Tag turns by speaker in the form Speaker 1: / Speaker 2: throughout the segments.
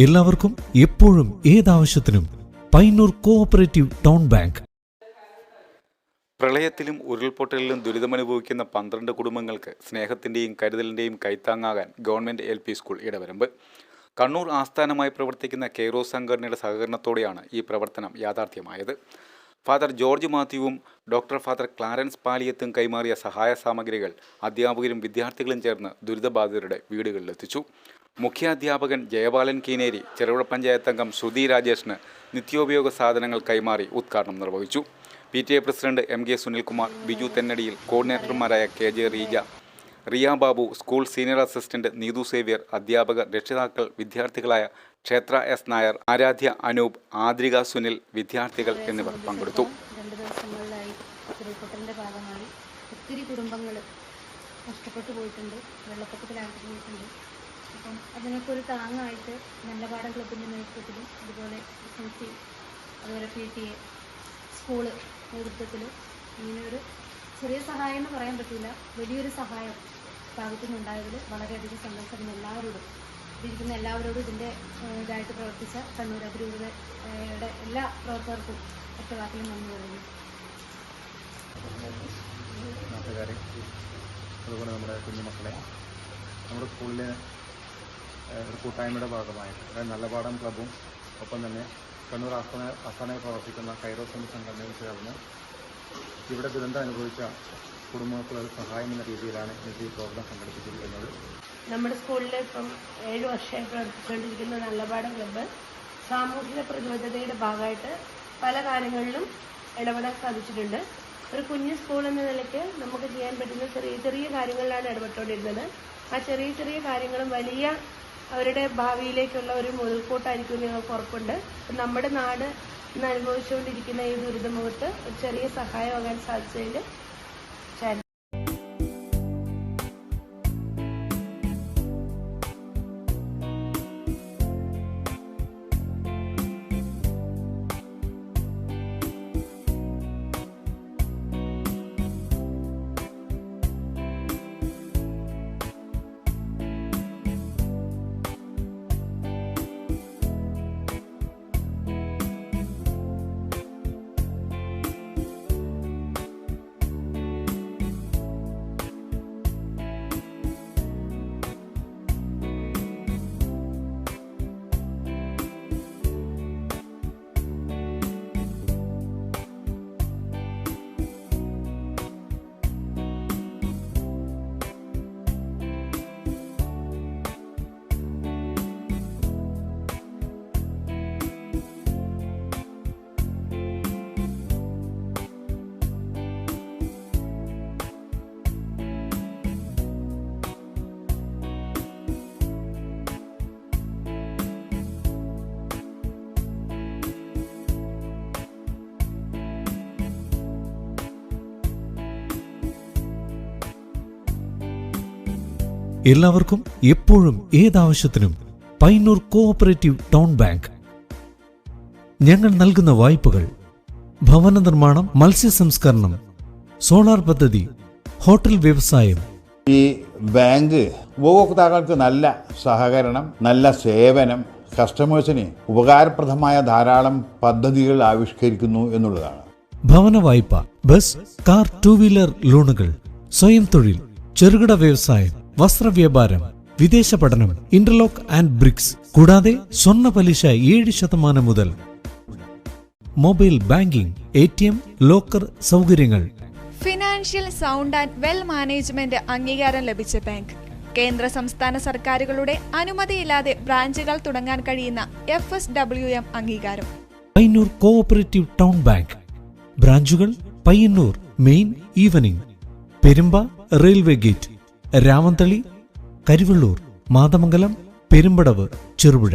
Speaker 1: എല്ലാവർക്കും എപ്പോഴും ഏതാവശ്യത്തിനും Payyanur cooperative town bank.
Speaker 2: പ്രളയത്തിലും ഉരുൾപൊട്ടലിലും ദുരിതമനുഭവിക്കുന്ന 12 കുടുംബങ്ങൾക്ക് സ്നേഹത്തിൻ്റെയും കരുതലിൻ്റെയും കൈത്താങ്ങാകാൻ government LP school Idavaramb. Kannur ആസ്ഥാനമായി പ്രവർത്തിക്കുന്ന കെയ്റോസ് സംഘടനയുടെ സഹകരണത്തോടെയാണ് ഈ പ്രവർത്തനം യാഥാർത്ഥ്യമായത്. ഫാദർ ജോർജ് മാത്യുവും ഫാദർ ക്ലാരൻസ് പാലിയത്തും കൈമാറിയ സഹായ സാമഗ്രികൾ അധ്യാപകരും വിദ്യാർത്ഥികളും ചേർന്ന് ദുരിതബാധിതരുടെ വീടുകളിലെത്തിച്ചു. മുഖ്യാധ്യാപകൻ ജയപാലൻ കീനേരി, ചെറുപുഴ പഞ്ചായത്ത് അംഗം ശ്രുതി രാജേഷിന് നിത്യോപയോഗ സാധനങ്ങൾ കൈമാറി ഉദ്ഘാടനം നിർവഹിച്ചു. PTA president MK Sunilkumar, Biju Thennadiyil, കോർഡിനേറ്റർമാരായ KJ Reeja, Riya Babu, school senior assistant Neethu Xavier, അധ്യാപകർ, രക്ഷിതാക്കൾ, വിദ്യാർത്ഥികളായ ക്ഷേത്ര S നായർ, ആരാധ്യ അനൂപ്, ആദ്രിക സുനിൽ, വിദ്യാർത്ഥികൾ എന്നിവർ പങ്കെടുത്തു.
Speaker 3: 2 ദിവസങ്ങളിലായി ഉരുൾപൊട്ടലിൻ്റെ ഭാഗമായി ഒത്തിരി കുടുംബങ്ങൾ നഷ്ടപ്പെട്ടു പോയിട്ടുണ്ട്, വെള്ളപ്പൊക്കത്തിലായിട്ടുണ്ട്. അപ്പം അതിനൊക്കെ ഒരു താങ്ങായിട്ട് നല്ലപാടം ക്ലബിൻ്റെ നേതൃത്വത്തിലും അതുപോലെ SNC, അതുപോലെ PTA സ്കൂള് നേതൃത്വത്തിൽ ഇങ്ങനെയൊരു ചെറിയ സഹായം എന്ന് പറയാൻ പറ്റില്ല, വലിയൊരു സഹായം ഭാഗത്തു നിന്നുണ്ടായതിൽ വളരെയധികം സന്തോഷം. എല്ലാവരോടും ഇരിക്കുന്ന എല്ലാവരോടും ഇതിൻ്റെ ഇതായിട്ട് പ്രവർത്തിച്ച കണ്ണൂർ അതിരൂപതയുടെ എല്ലാ പ്രവർത്തകർക്കും ഒറ്റ വാക്കിലും നന്ദി പറയുന്നു.
Speaker 4: നാട്ടുകാരെ, അതുപോലെ നമ്മുടെ കുഞ്ഞുമക്കളെ, നമ്മുടെ സ്കൂളിലെ ഒരു കൂട്ടായ്മയുടെ ഭാഗമായിട്ട് അതായത് നല്ലപാടം ക്ലബും ഒപ്പം തന്നെ കണ്ണൂർ ആസ്ഥാനമായി പ്രവർത്തിക്കുന്ന കൈറോസ് എന്ന സംഘടനയും ചേർന്ന് ഇവിടെ ദുരന്തം അനുഭവിച്ച കുടുംബങ്ങൾക്കുള്ള സഹായം എന്ന രീതിയിലാണ് ഈ പ്രോഗ്രാം സംഘടിപ്പിച്ചിരിക്കുന്നത്.
Speaker 5: നമ്മുടെ സ്കൂളിൽ ഇപ്പം 7 വർഷമായി പ്രവർത്തിച്ചുകൊണ്ടിരിക്കുന്ന നല്ലപാടം ക്ലബ്ബ് സാമൂഹിക പ്രതിബദ്ധതയുടെ ഭാഗമായിട്ട് പല കാര്യങ്ങളിലും ഇടപെടാൻ സാധിച്ചിട്ടുണ്ട്. ഒരു കുഞ്ഞു സ്കൂൾ എന്ന നിലയ്ക്ക് നമുക്ക് ചെയ്യാൻ പറ്റുന്ന ചെറിയ ചെറിയ കാര്യങ്ങളിലാണ് ഇടപെട്ടുകൊണ്ടിരുന്നത്. ആ ചെറിയ ചെറിയ കാര്യങ്ങളും വലിയ അവരുടെ ഭാവിയിലേക്കുള്ള ഒരു മുതൽക്കൂട്ടായിരിക്കും ഞങ്ങൾക്ക് ഉറപ്പുണ്ട്. നമ്മുടെ നാട് ഇന്ന് അനുഭവിച്ചുകൊണ്ടിരിക്കുന്ന ഈ ദുരിതമുഖത്ത് ഒരു ചെറിയ സഹായമാകാൻ സാധിച്ചതിൽ
Speaker 1: എല്ലാവർക്കും എപ്പോഴും ഏതാവശ്യത്തിനും പയ്യന്നൂർ കോഓപ്പറേറ്റീവ് ടൗൺ ബാങ്ക്. ഞങ്ങൾ നൽകുന്ന വായ്പകൾ ഭവന നിർമ്മാണം, മത്സ്യ സംസ്കരണം, സോളാർ പദ്ധതി, ഹോട്ടൽ വ്യവസായം.
Speaker 6: ഈ ബാങ്ക് ഉപഭോക്താക്കൾക്ക് നല്ല സഹകരണം, നല്ല സേവനം, കസ്റ്റമേഴ്സിന് ഉപകാരപ്രദമായ ധാരാളം പദ്ധതികൾ ആവിഷ്കരിക്കുന്നു എന്നുള്ളതാണ്.
Speaker 1: ഭവന വായ്പ, ബസ്, കാർ, 2 വീലർ ലോണുകൾ, സ്വയം തൊഴിൽ, ചെറുകിട വ്യവസായം, വസ്ത്രവ്യാപാരം, വിദേശ പഠനം, ഇന്റർലോക്ക് ആൻഡ് ബ്രിക്സ്, കൂടാതെ സ്വർണ്ണ പലിശ 7% മുതൽ. മൊബൈൽ ബാങ്കിംഗ്, ATM, ലോക്കർ സൗകര്യങ്ങൾ.
Speaker 7: Financial sound and well management അംഗീകാരം ലഭിച്ച ബാങ്ക്. കേന്ദ്ര സംസ്ഥാന സർക്കാരുകളുടെ അനുമതിയില്ലാതെ ബ്രാഞ്ചുകൾ തുടങ്ങാൻ കഴിയുന്ന FSWM അംഗീകാരം.
Speaker 1: Payyanur cooperative town bank. ബ്രാഞ്ചുകൾ Payyanur main evening, Perumba railway gate, Ramanthali, Karivellur, Mathamangalam, Perumbadavu, Cherupuzha.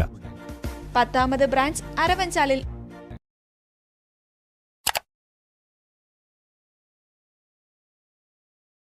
Speaker 7: 10ാമത് ബ്രാഞ്ച് അരവഞ്ചാലിൽ